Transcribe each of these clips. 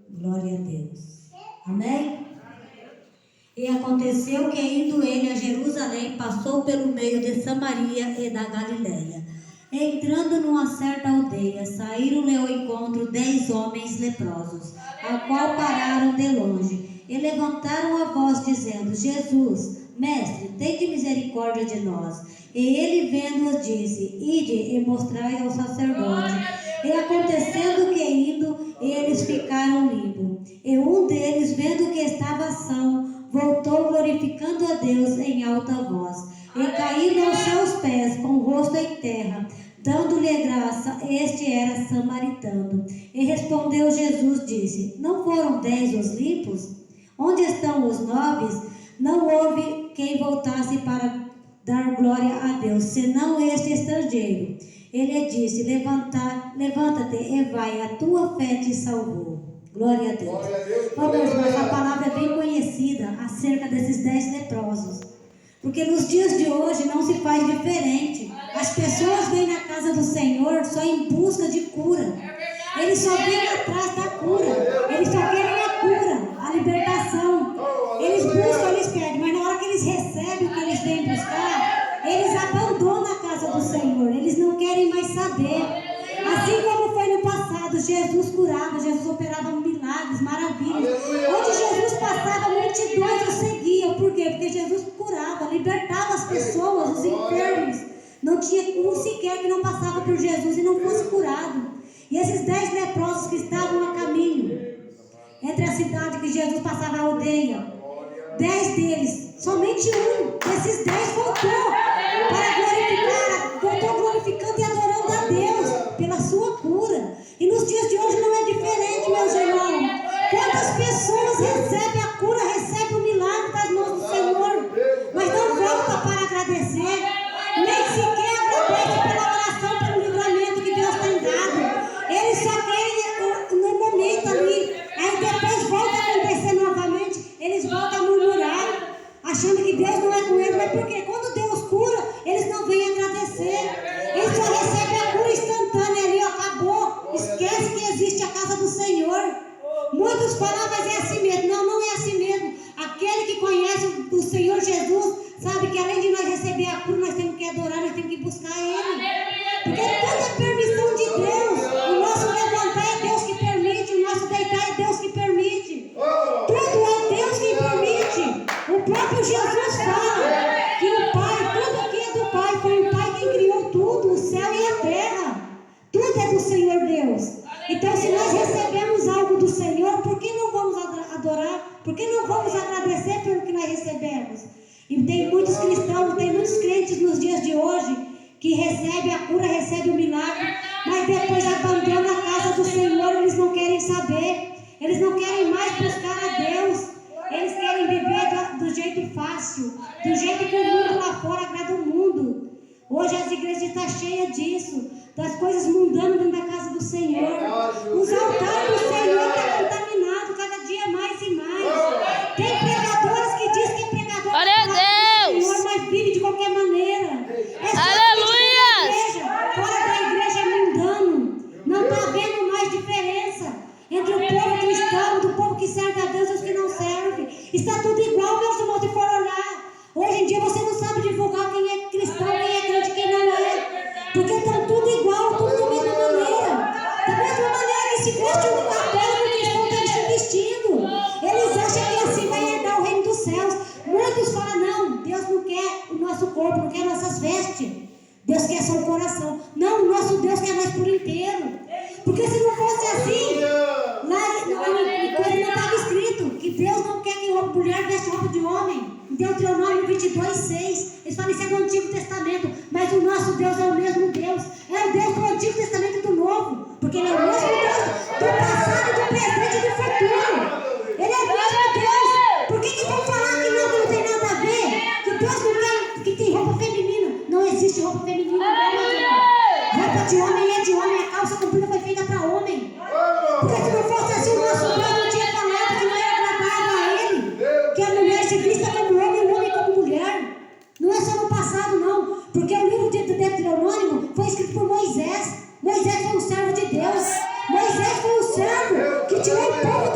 Glória a Deus. Amém? E aconteceu que, indo ele a Jerusalém, passou pelo meio de Samaria e da Galileia. Entrando numa certa aldeia, saíram-lhe ao encontro 10 homens leprosos, ao qual pararam de longe, e levantaram a voz, dizendo: Jesus, Mestre, tende misericórdia de nós. E ele, vendo-os, disse: Ide e mostrai ao sacerdote. E acontecendo que, indo, eles ficaram limpos. E um deles, vendo que estava são, voltou glorificando a Deus em alta voz. E caindo aos seus pés, com o rosto em terra, dando-lhe graça, este era samaritano. E respondeu Jesus, disse: Não foram 10 os limpos? Onde estão os 9? Não houve quem voltasse para dar glória a Deus, senão este estrangeiro. Ele disse: levanta-te e vai, a tua fé te salvou. Glória a Deus. Vamos, a palavra é bem conhecida acerca desses 10 leprosos. Porque nos dias de hoje não se faz diferente. As pessoas vêm na casa do Senhor só em busca de cura. Eles só vêm atrás da cura. Eles só querem a cura, a libertação. Eles buscam, eles pedem, mas na hora que eles recebem o que eles vêm buscar, eles abandonam a casa do Senhor. Eles não querem mais saber. Assim como foi no passado, Jesus curava, Jesus operava milagres, maravilhas. Onde Jesus passava, multidões o seguiam. Por quê? Porque Jesus curava, libertava as pessoas, os enfermos. Não tinha um sequer que não passava por Jesus e não fosse curado. E esses 10 leprosos que estavam a caminho, entre a cidade que Jesus passava, a aldeia, 10 deles, somente um desses 10 voltou para glorificar, voltou glorificando e adorando a Deus pela sua cura. E nos dias de hoje não é diferente, meus irmãos. Quantas pessoas recebem a cura, recebem o milagre das mãos do Senhor, mas não voltam para agradecer, nem sequer agradecem pela oração, pelo livramento que Deus tem dado. Eles só querem no momento ali, aí depois volta a acontecer novamente, eles voltam a murmurar, achando que Deus não é com eles. Mas por quê? Quando Deus cura, eles não vêm agradecer. Eles só recebem a cura instantânea ali, acabou. Esquece que existe a casa do Senhor. Muitos falam, mas é assim mesmo. Não, não é assim mesmo. Aquele que conhece o Senhor Jesus sabe que além de nós receber a cura, nós temos que adorar, nós temos que buscar Ele. Porque tudo é permissão de Deus. O nosso levantar é Deus que permite, o nosso deitar é Deus que permite. Tudo é Deus que permite. O próprio Jesus fala que o Pai, tudo aqui é do Pai. Foi o Pai quem criou tudo, o céu e a terra. Tudo é do Senhor Deus. Então, se nós recebemos algo do Senhor, por que não vamos adorar? Por que não vamos agradecer pelo que nós recebemos? E tem muitos cristãos, tem muitos crentes nos dias de hoje que recebem a cura, recebem o milagre, mas depois abandonam a casa do Senhor. Eles não querem saber, eles não querem mais buscar a Deus. Eles querem viver do jeito fácil, do jeito que o mundo lá fora agrada o mundo. Hoje as igrejas estão cheias disso, das coisas mundanas dentro da casa do Senhor. Os altares do Senhor estão contaminados cada dia mais e mais. Tem pregadores que dizem que é pregador do Senhor, mas vive de qualquer maneira. Aleluia! Fora da igreja é mundano. Não está havendo mais diferença entre o povo cristão, do povo que serve a Deus e os que não servem. Está tudo igual, meus irmãos, se for olhar. Hoje em dia você não sabe divulgar quem é cristão, quem é crente e quem não é. Porque estão tudo igual, tudo da mesma maneira. Da mesma maneira que se veste um católico, o cristão está se vestindo. Eles acham que assim vai herdar o reino dos céus. Muitos falam, não, Deus não quer o nosso corpo, não quer nossas vestes. Deus quer só o coração. Não, o nosso Deus quer nós por inteiro. Porque se não fosse assim, lá não estava escrito que Deus não quer que mulher veste roupa de homem. Em Deuteronômio 22:6. Eles falam isso é do Antigo Testamento. Mas o nosso Deus é o mesmo Deus. É o Deus do Antigo Testamento e do Novo. Porque Ele é o mesmo Deus do passado, do presente e do futuro. Ele é o mesmo Deus. Por que vão falar que não tem nada a ver? Que Deus não quer que tem roupa feminina. Não existe roupa feminina. Roupa de homem é de homem. A calça comprida foi feita para homem. Porque se não fosse assim, o nosso Deus não tinha falado que não era agradável a Ele. Que a mulher se vista como homem e o homem como mulher. Não é só no passado, não. Porque o livro de Deuteronômio foi escrito por Moisés. Moisés foi um servo de Deus. Moisés foi um servo que tirou o povo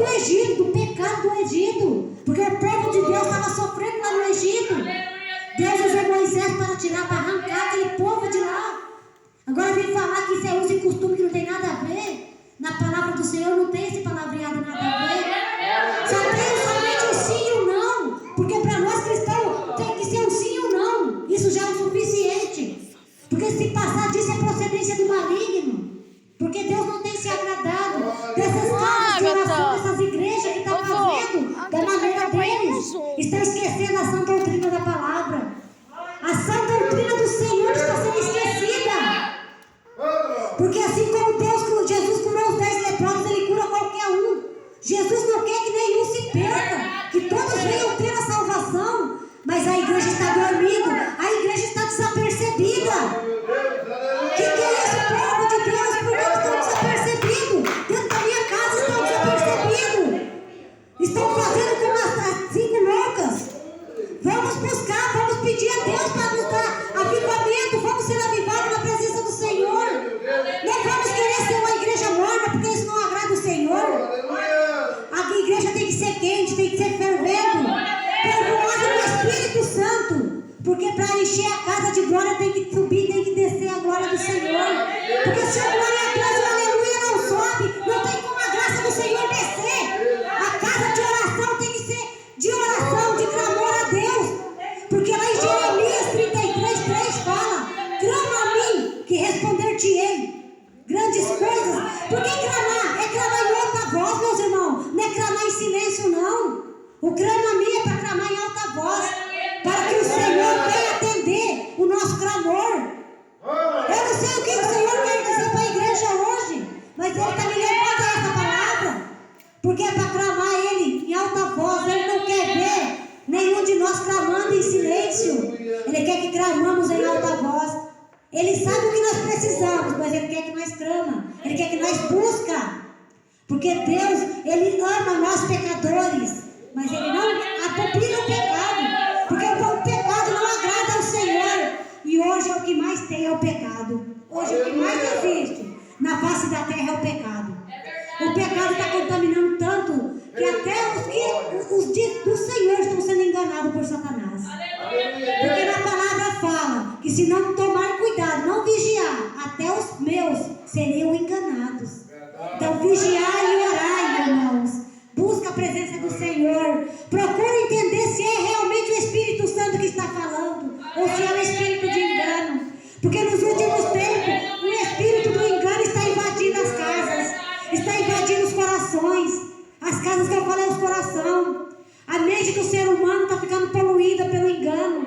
palavra do Senhor não tem esse palavreado nada a ver. Só tem somente o sim e o não. Porque para nós cristãos tem que ser um sim ou não. Isso já é o suficiente. Porque se passar disso é procedência do maligno. Porque Deus não tem se agradado dessas casas de oração, dessas igrejas que estão fazendo da maneira deles. Estão esquecendo a sã doutrina da palavra. A sã doutrina do Senhor está sendo esquecida. Porque assim como Jesus curou os 10 leprosos, Ele cura qualquer um. Jesus não quer que nenhum se perca, que todos venham ter a salvação. Mas a igreja está dormindo, a igreja está desapercebida. Que é isso, povo de Deus? Por que estão desapercebidos? Dentro da minha casa estão desapercebidos. Estão fazendo como as 5 loucas. Vamos buscar, vamos pedir a Deus para nos dar avivamento. Vamos ser avivados na presença do Senhor. Não vamos querer ser uma igreja morna, porque isso não agrada o Senhor. A igreja tem que ser quente, tem que ser fervendo. Fervorosa no Espírito Santo. Porque para encher a casa de glória tem que subir, tem que descer a glória do Senhor. Porque se a glória a Deus, o aleluia não sobe, não tem como a graça do Senhor descer. A casa de oração tem que ser de oração, de clamor a Deus. Porque lá em Jeremias 33:3 fala: clama a mim, que responder-te-ei grandes coisas. Por que clamar? É clamar em alta voz, meus irmãos. Não é clamar em silêncio, não. O clama a mim é para clamar em alta voz, para que o Senhor venha atender o nosso clamor. Eu não sei o que o Senhor quer dizer para a igreja hoje, mas Ele está me levando a essa palavra, porque é para clamar Ele em alta voz. Ele não quer ver nenhum de nós clamando em silêncio. Ele quer que clamamos em alta voz. Ele sabe o que nós precisamos, mas Ele quer que nós clamamos. Ele quer que nós buscamos. Porque Deus, Ele ama nós pecadores, mas Ele não abomina o pecado. Porque o pecado não agrada ao Senhor. E hoje o que mais tem é o pecado. Hoje o que mais existe na face da terra é o pecado. O pecado está contaminando tanto que até os do Senhor estão sendo enganados por Satanás. Porque na palavra fala que se não tomar cuidado, não vigiar, até os meus seriam enganados. Então vigiar e orar, irmãos. Busca a presença do Senhor. Procura entender se é realmente o Espírito Santo que está falando ou se é o espírito de engano. Porque nos últimos tempos o espírito do engano está invadindo as casas, está invadindo os corações. As casas que eu falo é os corações. A mente do ser humano está ficando poluída pelo engano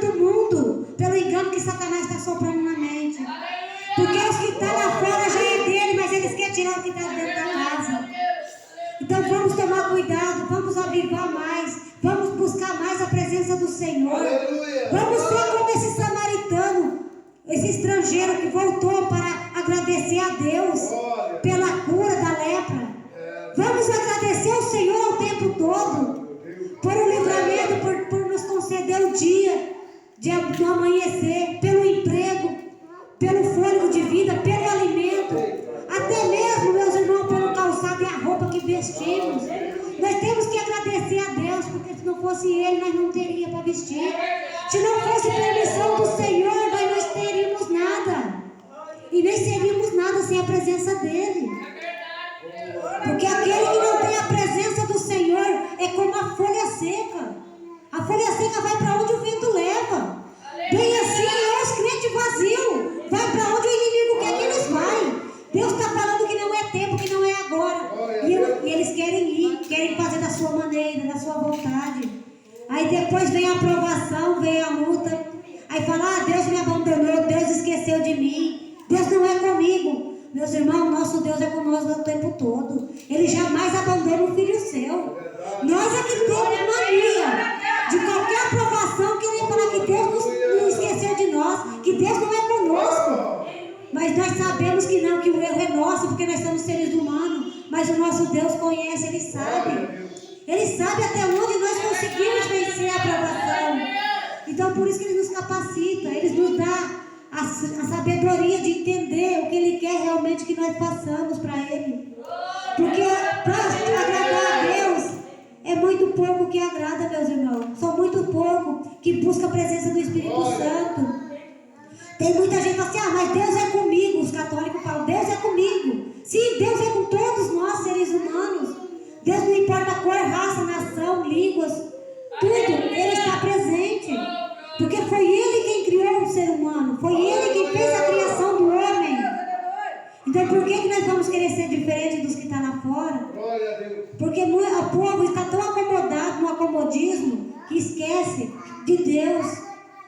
do mundo, pelo engano que Satanás está soprando na mente. Porque os que estão lá fora já é dele, mas eles querem tirar o que está dentro da casa. Então vamos tomar cuidado, vamos avivar mais, vamos buscar mais a presença do Senhor. Vamos ser como esse samaritano, esse estrangeiro que voltou para agradecer a Deus pela cura da lepra. Vamos agradecer ao Senhor o tempo todo, por o livramento, por nos conceder o dia do amanhecer, pelo emprego, pelo fôlego de vida, pelo alimento, até mesmo, meus irmãos, pelo calçado e a roupa que vestimos. Nós temos que agradecer a Deus, porque se não fosse Ele, nós não teríamos para vestir. Se não fosse permissão do Senhor, nós não teríamos nada. E nem seríamos nada sem a presença dEle. Porque aquele que não tem a presença do Senhor é como a folha seca. A folha seca vai para onde o vento leva. Bem assim é os crentes vazios. Vai para onde o inimigo quer que eles vão. Deus está falando que não é tempo, que não é agora. E eles querem ir, querem fazer da sua maneira, da sua vontade. Aí depois vem a aprovação, vem a luta. Aí fala: Deus me abandonou, Deus esqueceu de mim, Deus não é comigo. Meus irmãos, nosso Deus é conosco o tempo todo. Ele jamais abandona um filho seu. Nós é que temos mania de qualquer aprovação querer falar que Deus nos esqueceu de nós, que Deus não é conosco. Mas nós sabemos que não, que o erro é nosso, porque nós somos seres humanos. Mas o nosso Deus conhece, Ele sabe. Ele sabe até onde nós conseguimos vencer a aprovação. Então por isso que Ele nos capacita, Ele nos dá a sabedoria de entender o que Ele quer realmente que nós façamos para Ele. Porque para agradar a Deus é muito pouco que agrada, meus irmãos. São muito pouco que busca a presença do Espírito Santo. Tem muita gente que fala assim: mas Deus é comigo. Os católicos falam: Deus é comigo. Se importa a cor, raça, nação, línguas, tudo, Ele está presente. Porque foi Ele quem criou o ser humano, foi Ele quem fez a criação do homem. Então por que nós vamos querer ser diferente dos que estão lá fora? Porque o povo está tão acomodado no acomodismo que esquece de Deus.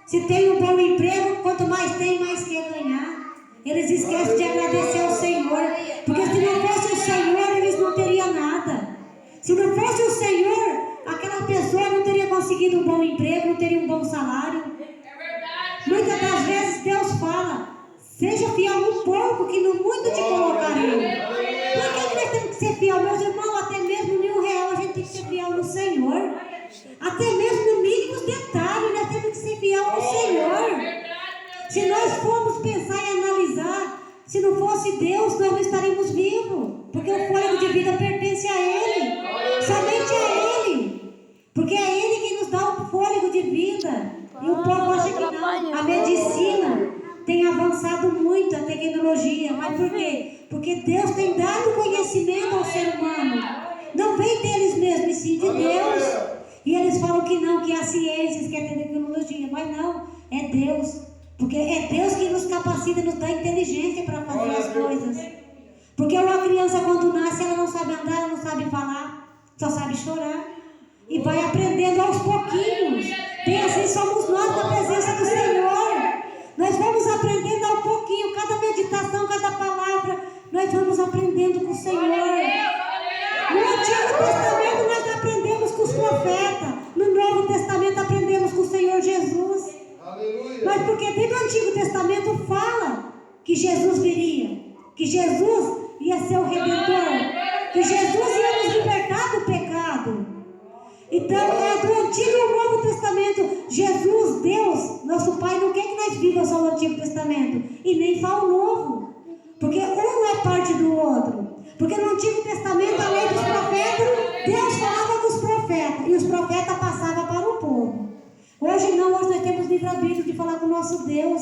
Se tem um bom emprego, quanto mais tem, mais quer ganhar. Eles esquecem de agradecer ao Senhor. Porque se não fosse o Senhor, eles não teriam nada. Se não fosse o Senhor, aquela pessoa não teria conseguido um bom emprego, não teria um bom salário. Muitas das vezes Deus fala: seja fiel no pouco, que no muito te colocarei. Por que nós temos que ser fiel, meus irmãos? Até mesmo no R$1 a gente tem que ser fiel no Senhor. Até mesmo no mínimos detalhes, nós temos que ser fiel ao Senhor. Se nós formos pensar e analisar, se não fosse Deus, nós não estaríamos vivos. Porque o fôlego de vida pertence a Ele. Somente a Ele. Porque é Ele que nos dá o fôlego de vida. E o povo acha que não. A medicina tem avançado muito, a tecnologia. Mas por quê? Porque Deus tem dado conhecimento ao ser humano. Não vem deles mesmos, e sim de Deus. E eles falam que não, que é a ciência, que é a tecnologia. Mas não, é Deus. Porque é Deus que nos capacita, nos dá inteligência para fazer as coisas. Porque uma criança quando nasce, ela não sabe andar, ela não sabe falar, só sabe chorar. E vai aprendendo aos pouquinhos. Bem assim somos nós na presença do Senhor. Nós vamos aprendendo ao pouquinho, cada meditação, cada palavra, nós vamos aprendendo com o Senhor. No Antigo Testamento nós aprendemos com os profetas. No Novo Testamento aprendemos com o Senhor Jesus. Mas porque dentro do Antigo Testamento fala que Jesus viria, que Jesus ia ser o Redentor, que Jesus ia nos libertar do pecado. Então é do Antigo e o Novo Testamento. Jesus, Deus, nosso Pai, não quer que nós vivamos só o Antigo Testamento e nem só o Novo, porque um é parte do outro. Porque no Antigo Testamento, além dos profetas, Deus falava com os profetas e os profetas passavam para o povo. Hoje não, hoje nós temos livre-arbítrio de falar com o nosso Deus.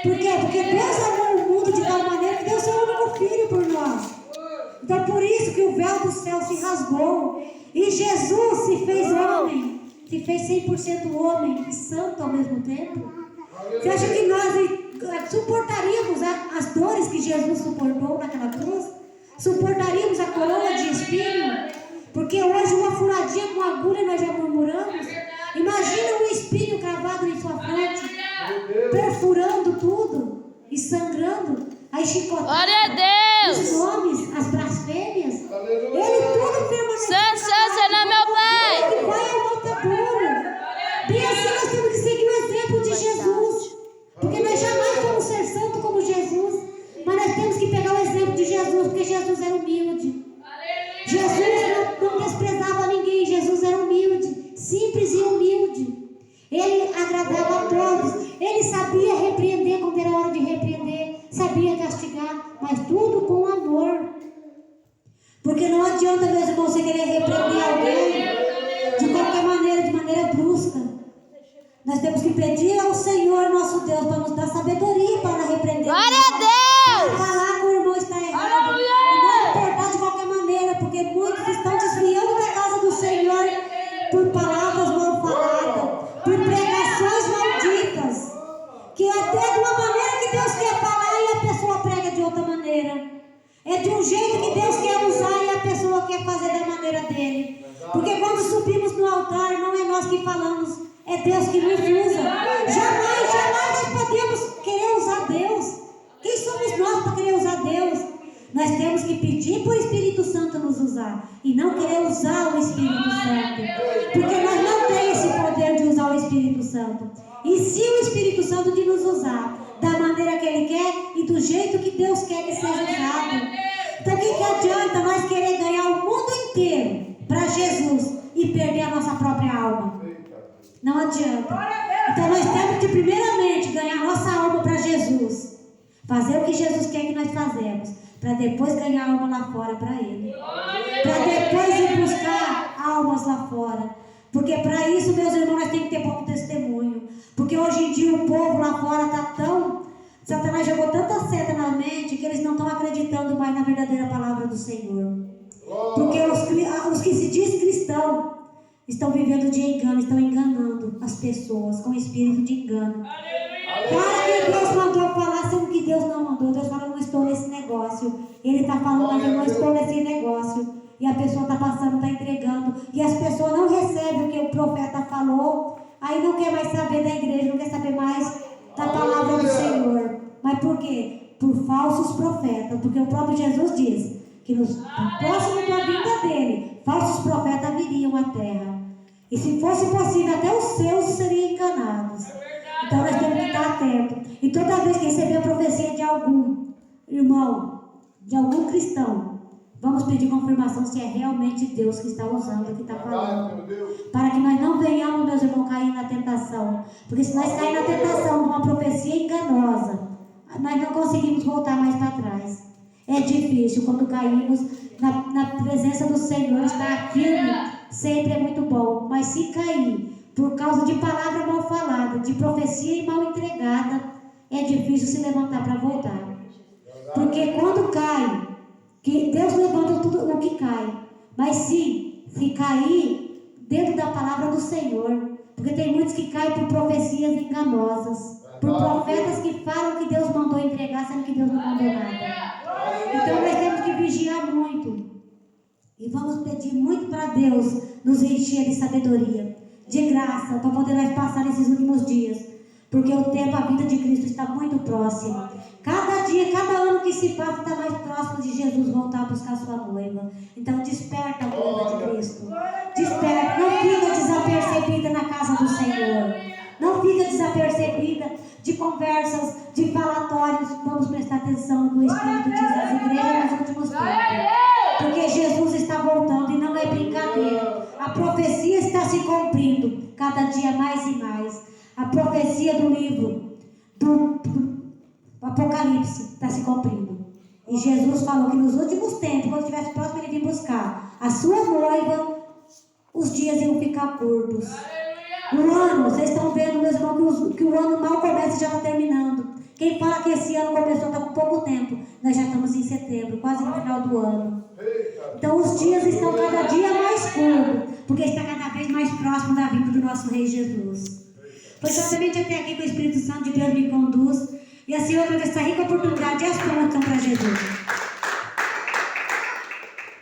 Por quê? Porque Deus amou o mundo de tal maneira que deu seu único filho por nós. Então por isso que o véu do céu se rasgou. E Jesus se fez homem, se fez 100% homem e santo ao mesmo tempo. Você acha que nós suportaríamos as dores que Jesus suportou naquela cruz? Suportaríamos a coroa de espinho? Porque hoje uma furadinha com agulha nós já murmuramos. Imagina um espinho cravado em sua frente, perfurando tudo e sangrando, aí chicotando os nomes, as blasfêmias. Ele tudo permaneceu. Ele que vai ao matadouro. Bem assim nós temos que seguir o exemplo de Jesus. Porque nós jamais vamos ser santos como Jesus. Mas nós temos que pegar o exemplo de Jesus, porque Jesus era humilde. Jesus não desprezava ninguém, Jesus era humilde, simples e humilde. Ele agradava a todos. Ele sabia repreender quando era hora de repreender, sabia castigar, mas tudo com amor. Porque não adianta, meus irmãos, você querer repreender alguém de qualquer maneira, de maneira brusca. Nós temos que pedir ao Senhor nosso Deus para nos dar sabedoria para repreender. Glória a Deus! Falar que o irmão está errado. E não importar de qualquer maneira, porque muitos estão desviando da casa do Senhor por palavras mal faladas, por pregações malditas, que até de uma maneira que Deus quer falar e a pessoa prega de outra maneira. É de um jeito que Deus quer usar e a pessoa quer fazer da maneira dele. Porque quando subimos no altar, não é nós que falamos, é Deus que nos usa. Jamais nós podemos querer usar Deus. Quem somos nós para querer usar Deus? Nós temos que pedir para o Espírito Santo nos usar e não querer usar o Espírito Santo, porque nós não temos esse poder de usar o Espírito Santo. E se o Espírito Santo de nos usar da maneira que Ele quer e do jeito que Deus quer que seja usado. Então o que adianta nós querer ganhar o mundo inteiro para Jesus e perder a nossa própria alma? Não adianta. Então nós temos que primeiramente ganhar a nossa alma para Jesus, fazer o que Jesus quer que nós fazemos, para depois ganhar alma lá fora para Ele, para depois ir buscar almas lá fora. Porque para isso, meus irmãos, nós temos que ter bom testemunho. Porque hoje em dia o povo lá fora está tão... Satanás jogou tanta seta na mente que eles não estão acreditando mais na verdadeira palavra do Senhor. Porque os que se diz cristão estão vivendo de engano, estão enganando as pessoas com espírito de engano. Para que Deus mandou falar sendo que Deus não mandou. Deus fala, eu não estou nesse negócio. Ele está falando, mas eu não estou nesse negócio. E a pessoa está passando, está entregando. E as pessoas não recebem o que o profeta falou. Aí não quer mais saber da igreja, não quer saber mais da palavra do Senhor. Mas por quê? Por falsos profetas. Porque o próprio Jesus diz que no próximo da vinda dele, falsos profetas viriam à terra. E se fosse possível, até os seus seriam enganados. Então nós temos que estar atentos. E toda vez que receber a profecia de algum irmão, de algum cristão, vamos pedir confirmação se é realmente Deus que está usando, que está falando. Para que nós não venhamos, meus irmãos, cair na tentação. Porque se nós cair na tentação de uma profecia enganosa, nós não conseguimos voltar mais para trás. É difícil quando caímos na presença do Senhor, estar firme sempre é muito bom. Mas se cair por causa de palavra mal falada, de profecia mal entregada, é difícil se levantar para voltar. Porque quando cai, que Deus levanta tudo o que cai. Mas se cair dentro da palavra do Senhor, porque tem muitos que caem por profecias enganosas, por profetas que falam que Deus mandou entregar, sendo que Deus não mandou nada. Então nós temos que vigiar muito. E vamos pedir muito para Deus nos encher de sabedoria, de graça, para poder nós passar esses últimos dias. Porque o tempo, a vida de Cristo está muito próxima. Cada dia, cada ano que se passa está mais próximo de Jesus voltar a buscar sua noiva. Então desperta a noiva de Cristo. Desperta, não fica desapercebida na casa do Senhor. Não fica desapercebida de conversas, de falatórios. Vamos prestar atenção no que o Espírito diz às igrejas nos últimos tempos. Porque Jesus está voltando e não é brincadeira. A profecia está se cumprindo cada dia mais e mais. A profecia do livro do Apocalipse está se cumprindo. E Jesus falou que nos últimos tempos, quando estivesse próximo, ele vir buscar a sua noiva, os dias iam ficar curtos. O ano, vocês estão vendo, meus irmãos, que o ano mal começa e já está terminando. Quem fala que esse ano começou está com pouco tempo, nós já estamos em setembro, quase no final do ano. Então os dias estão cada dia mais curtos, porque está cada vez mais próximo da vinda do nosso Rei Jesus. Pois somente até aqui que o Espírito Santo de Deus me conduz, e assim eu agradeço essa rica oportunidade e as contas para Jesus.